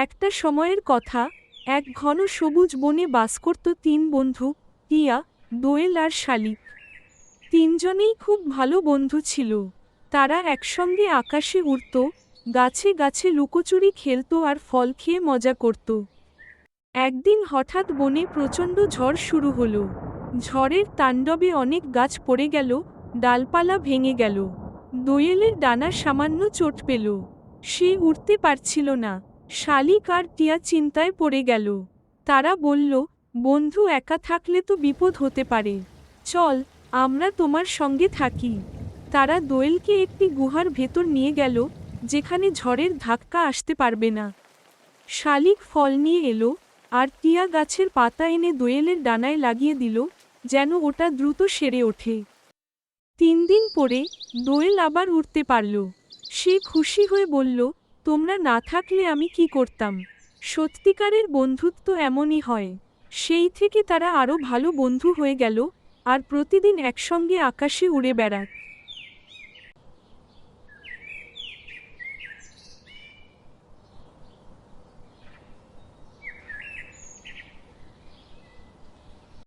একটা সময়ের কথা, এক ঘন সবুজ বনে বাস করত তিন বন্ধু, টিয়া, দোয়েল আর শালিক। তিনজনেই খুব ভালো বন্ধু ছিল। তারা একসঙ্গে আকাশে উড়ত, গাছে গাছে লুকোচুরি খেলত আর ফল খেয়ে মজা করত। একদিন হঠাৎ বনে প্রচণ্ড ঝড় শুরু হলো। ঝড়ের তাণ্ডবে অনেক গাছ পড়ে গেল, ডালপালা ভেঙে গেল। দোয়েলের ডানা সামান্য চোট পেল। সে উড়তে পারছিল না। শালিক আর টিয়া চিন্তায় পড়ে গেল। তারা বলল, বন্ধু, একা থাকলে তো বিপদ হতে পারে। চল, আমরা তোমার সঙ্গে থাকি। তারা দোয়েলকে একটি গুহার ভেতর নিয়ে গেল, যেখানে ঝড়ের ধাক্কা আসতে পারবে না। শালিক ফল নিয়ে এলো, আর টিয়া গাছের পাতা এনে দোয়েলের ডানায় লাগিয়ে দিল, যেন ওটা দ্রুত সেরে ওঠে। 3 দিন পরে দোয়েল আবার উঠতে পারল। সে খুশি হয়ে বলল, তোমরা না থাকলে আমি কি করতাম। সত্যিকারের বন্ধুত্ব এমনই হয়। সেই থেকে তারা আরও ভালো বন্ধু হয়ে গেল, আর প্রতিদিন একসঙ্গে আকাশে উড়ে বেড়ায়।